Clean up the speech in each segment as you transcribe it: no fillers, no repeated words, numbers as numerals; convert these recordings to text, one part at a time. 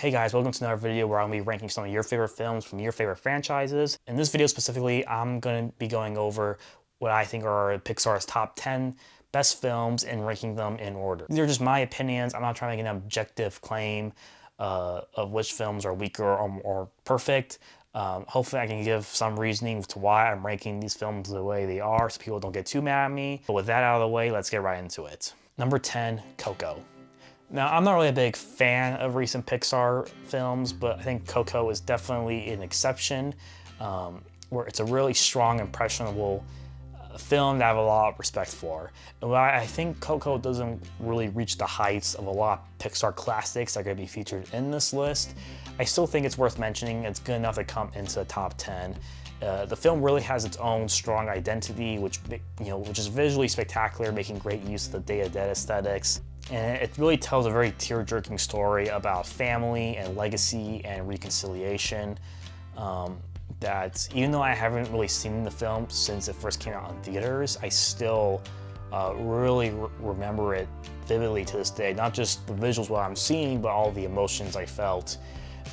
Hey guys, welcome to another video where I'm going to be ranking some of your favorite films from your favorite franchises. In this video specifically, I'm going to be going over what I think are Pixar's top 10 best films and ranking them in order. These are just my opinions. I'm not trying to make an objective claim of which films are weaker or perfect. Hopefully I can give some reasoning to why I'm ranking these films the way they are so people don't get too mad at me. But with that out of the way, let's get right into it. Number 10, Coco. Now, I'm not really a big fan of recent Pixar films, but I think Coco is definitely an exception, where it's a really strong, impressionable film that I have a lot of respect for. And while I think Coco doesn't really reach the heights of a lot of Pixar classics that are going to be featured in this list, I still think it's worth mentioning. It's good enough to come into the top 10. The film really has its own strong identity, which is visually spectacular, making great use of the Day of the Dead aesthetics. And it really tells a very tear-jerking story about family and legacy and reconciliation. That even though I haven't really seen the film since it first came out in theaters, I still really remember it vividly to this day. Not just the visuals what I'm seeing, but all the emotions I felt.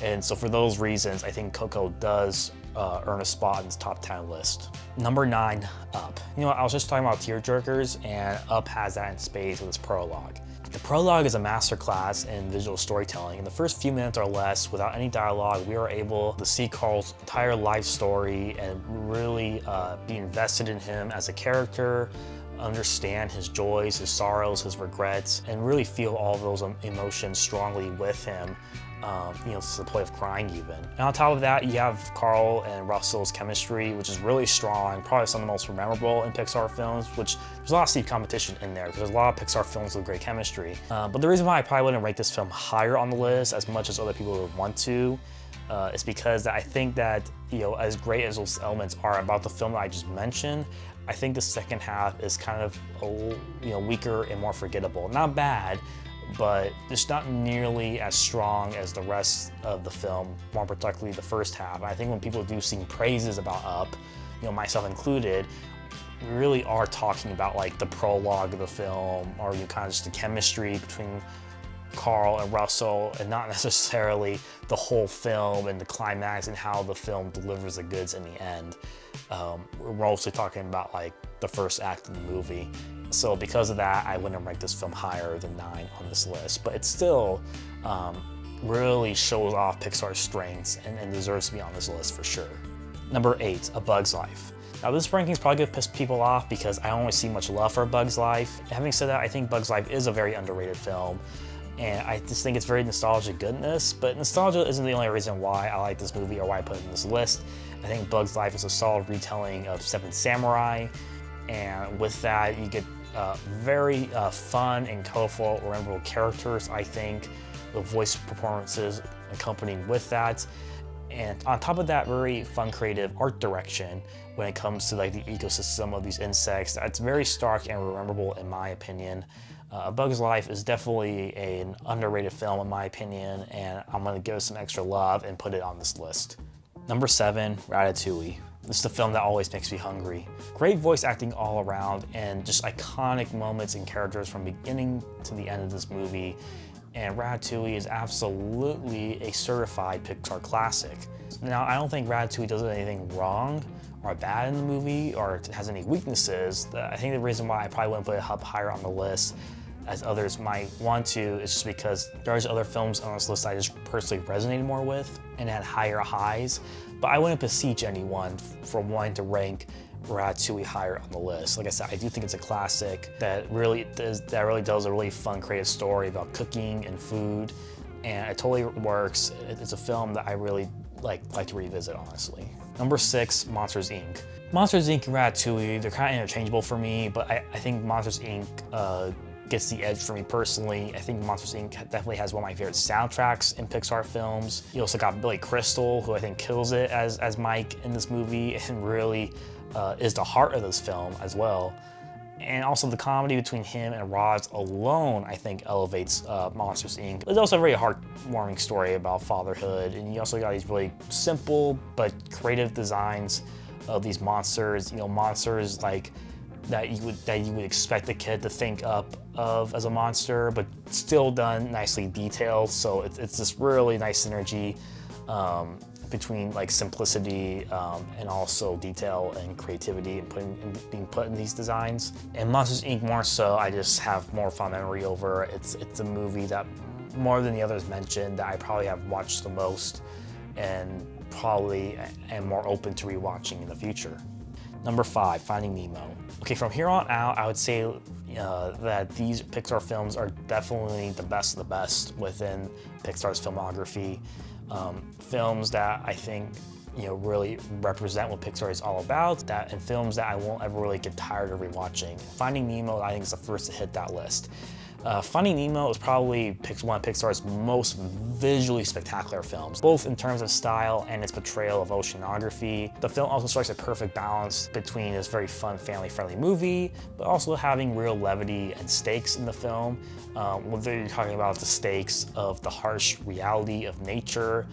And so for those reasons, I think Coco does earn a spot in this top 10 list. Number 9, Up. I was just talking about tearjerkers, and Up has that in spades with its prologue. The prologue is a masterclass in visual storytelling. In the first few minutes or less, without any dialogue, we are able to see Carl's entire life story and really be invested in him as a character, understand his joys, his sorrows, his regrets, and really feel all of those emotions strongly with him. To the point of crying even. And on top of that, you have Carl and Russell's chemistry, which is really strong, probably some of the most memorable in Pixar films, which there's a lot of steep competition in there, because there's a lot of Pixar films with great chemistry. But the reason why I probably wouldn't rate this film higher on the list as much as other people would want to, is because I think that, as great as those elements are about the film that I just mentioned, I think the second half is kind of, weaker and more forgettable. Not bad, but it's not nearly as strong as the rest of the film, more particularly the first half. I think when people do sing praises about Up, myself included, we really are talking about like the prologue of the film, or kind of just the chemistry between Carl and Russell, and not necessarily the whole film and the climax and how the film delivers the goods in the end. We're mostly talking about like the first act of the movie. So because of that, I wouldn't rank this film higher than 9 on this list, but it still really shows off Pixar's strengths and deserves to be on this list for sure. Number 8, A Bug's Life. Now this ranking is probably going to piss people off because I don't really see much love for A Bug's Life. Having said that, I think Bug's Life is a very underrated film, and I just think it's very nostalgic goodness, but nostalgia isn't the only reason why I like this movie or why I put it in this list. I think Bug's Life is a solid retelling of Seven Samurai, and with that you get very fun and colorful, memorable characters, I think, with voice performances accompanying with that. And on top of that, very fun, creative art direction when it comes to like the ecosystem of these insects. That's very stark and memorable in my opinion. A Bug's Life is definitely an underrated film in my opinion, and I'm gonna give it some extra love and put it on this list. Number 7, Ratatouille. This is the film that always makes me hungry. Great voice acting all around and just iconic moments and characters from beginning to the end of this movie. And Ratatouille is absolutely a certified Pixar classic. Now, I don't think Ratatouille does anything wrong or bad in the movie or has any weaknesses. I think the reason why I probably wouldn't put it up higher on the list as others might want to is just because there's other films on this list I just personally resonated more with and had higher highs. But I wouldn't beseech anyone for wanting to rank Ratatouille higher on the list. Like I said, I do think it's a classic that really does a really fun, creative story about cooking and food, and it totally works. It's a film that I really like to revisit, honestly. Number 6, Monsters, Inc. Monsters, Inc. and Ratatouille, they're kind of interchangeable for me, but I think Monsters, Inc. Gets the edge for me personally. I think Monsters, Inc. definitely has one of my favorite soundtracks in Pixar films. You also got Billy Crystal, who I think kills it as Mike in this movie and really is the heart of this film as well. And also the comedy between him and Roz alone, I think, elevates Monsters, Inc. It's also a very heartwarming story about fatherhood, and you also got these really simple but creative designs of these monsters. Monsters like that you would expect a kid to think up of as a monster, but still done nicely detailed. So it's this really nice synergy between like simplicity and also detail and creativity and being put in these designs. And Monsters Inc. more so, I just have more fond memory over. It's a movie that more than the others mentioned that I probably have watched the most and probably am more open to rewatching in the future. Number 5, Finding Nemo. Okay, from here on out, I would say that these Pixar films are definitely the best of the best within Pixar's filmography. Films that I think really represent what Pixar is all about, and films that I won't ever really get tired of rewatching. Finding Nemo, I think, is the first to hit that list. Finding Nemo is probably one of Pixar's most visually spectacular films, both in terms of style and its portrayal of oceanography. The film also strikes a perfect balance between this very fun, family-friendly movie, but also having real levity and stakes in the film. Whether you're talking about the stakes of the harsh reality of nature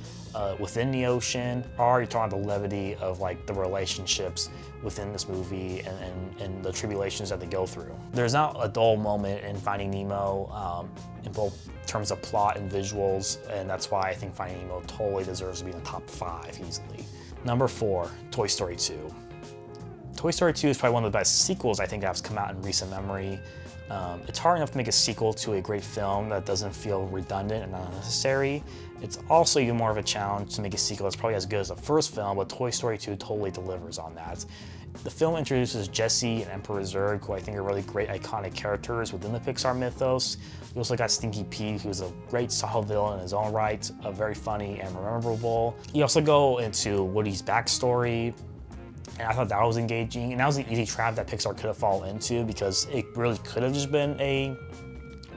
within the ocean, or you're talking about the levity of like the relationships within this movie and the tribulations that they go through. There's not a dull moment in Finding Nemo in both terms of plot and visuals, and that's why I think Finding Nemo totally deserves to be in the top 5 easily. Number 4, Toy Story 2. Toy Story 2 is probably one of the best sequels I think that's come out in recent memory. It's hard enough to make a sequel to a great film that doesn't feel redundant and unnecessary. It's also even more of a challenge to make a sequel that's probably as good as the first film, but Toy Story 2 totally delivers on that. The film introduces Jessie and Emperor Zurg, who I think are really great iconic characters within the Pixar mythos. You also got Stinky Pete, who's a great solid villain in his own right, very funny and memorable. You also go into Woody's backstory, and I thought that was engaging, and that was an easy trap that Pixar could have fallen into because it really could have just been a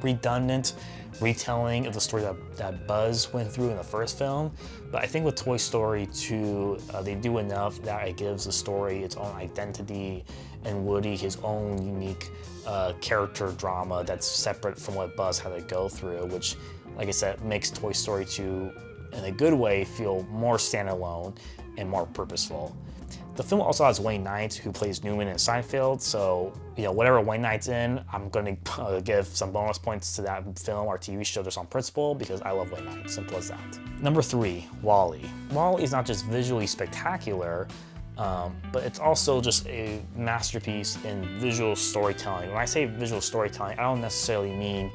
redundant retelling of the story that Buzz went through in the first film. But I think with Toy Story 2, they do enough that it gives the story its own identity and Woody his own unique character drama that's separate from what Buzz had to go through, which, like I said, makes Toy Story 2 in a good way feel more standalone and more purposeful. The film also has Wayne Knight, who plays Newman in Seinfeld, so whatever Wayne Knight's in, I'm going to give some bonus points to that film or TV show just on principle because I love Wayne Knight, simple as that. Number 3, WALL-E. WALL-E is not just visually spectacular, but it's also just a masterpiece in visual storytelling. When I say visual storytelling, I don't necessarily mean,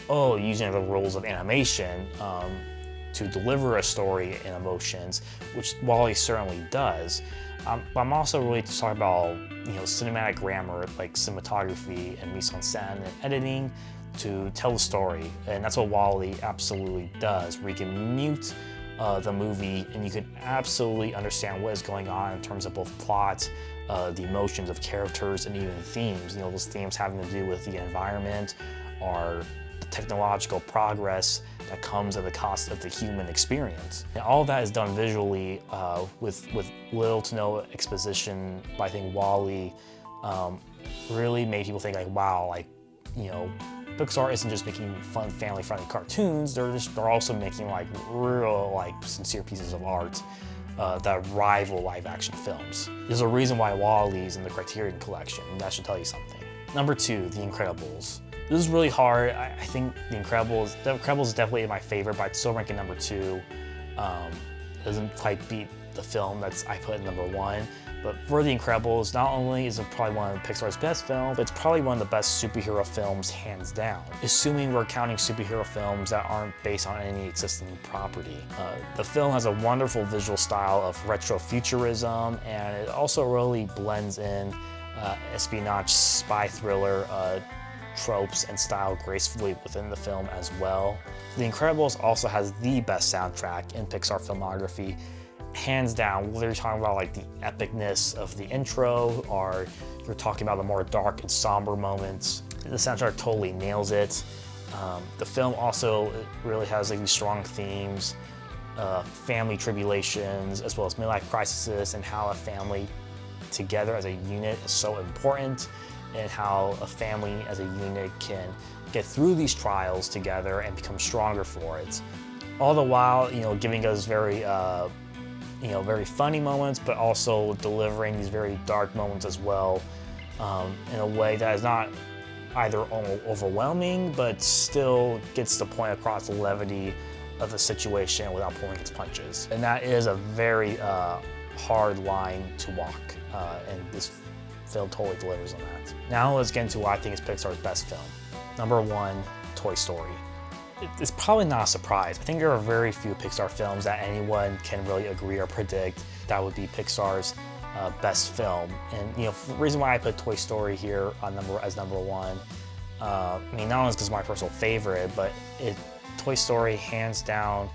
using the rules of animation to deliver a story and emotions, which WALL-E certainly does. But I'm also really just talking about cinematic grammar like cinematography and mise-en-scène and editing to tell the story, and that's what WALL-E absolutely does, where you can mute the movie and you can absolutely understand what is going on in terms of both plot, the emotions of characters, and even themes. Those themes having to do with the environment or the technological progress that comes at the cost of the human experience. And all of that is done visually with little to no exposition. But I think WALL-E really made people think like, wow, Pixar isn't just making fun, family-friendly cartoons. They're also making real, sincere pieces of art that rival live-action films. There's a reason why WALL-E is in the Criterion Collection, and that should tell you something. Number 2, The Incredibles. This is really hard. I think The Incredibles is definitely my favorite, but I'd still rank it number 2. It doesn't quite beat the film I put in number 1. But for The Incredibles, not only is it probably one of Pixar's best films, but it's probably one of the best superhero films hands down, assuming we're counting superhero films that aren't based on any existing property. The film has a wonderful visual style of retrofuturism, and it also really blends in espionage, spy thriller tropes and style gracefully within the film as well. The Incredibles also has the best soundtrack in Pixar filmography, hands down, whether you're talking about the epicness of the intro or you're talking about the more dark and somber moments. The soundtrack totally nails it. The film also really has these strong themes, family tribulations, as well as midlife crises, and how a family together as a unit is so important, and how a family as a unit can get through these trials together and become stronger for it. All the while, giving us very funny moments, but also delivering these very dark moments as well in a way that is not either overwhelming, but still gets the point across the levity of the situation without pulling its punches. And that is a very hard line to walk, and this film totally delivers on that. Now let's get into what I think is Pixar's best film. Number 1, Toy Story. It's probably not a surprise. I think there are very few Pixar films that anyone can really agree or predict that would be Pixar's best film. And the reason why I put Toy Story here as number 1, I mean, not only because it's my personal favorite, but Toy Story hands down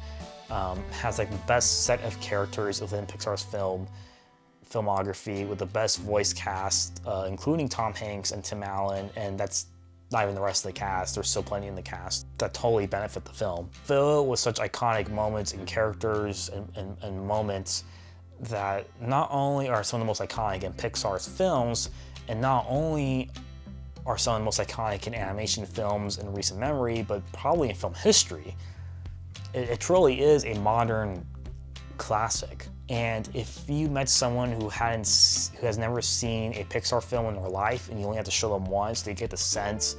has like the best set of characters within Pixar's filmography, with the best voice cast, including Tom Hanks and Tim Allen, and that's not even the rest of the cast. There's still plenty in the cast that totally benefit the film. Filled with such iconic moments and characters and moments that not only are some of the most iconic in Pixar's films, and not only are some of the most iconic in animation films in recent memory, but probably in film history. It truly is a modern classic. And if you met someone who has never seen a Pixar film in their life, and you only have to show them once to get the sense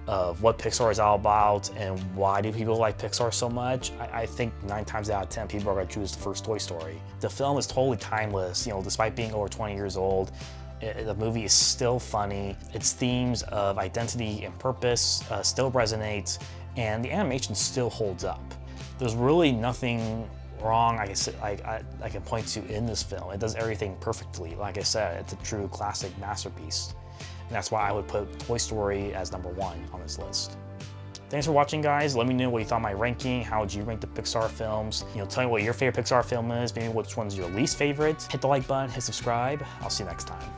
of what Pixar is all about and why do people like Pixar so much, I think 9 times out of 10 people are going to choose the first Toy Story. The film is totally timeless. Despite being over 20 years old, the movie is still funny. Its themes of identity and purpose still resonate, and the animation still holds up. There's really nothing wrong I can point to in this film. It does everything perfectly. Like I said, it's a true classic masterpiece. And that's why I would put Toy Story as number 1 on this list. Thanks for watching, guys. Let me know what you thought of my ranking. How would you rank the Pixar films? Tell me what your favorite Pixar film is, maybe which one's your least favorite. Hit the like button, hit subscribe. I'll see you next time.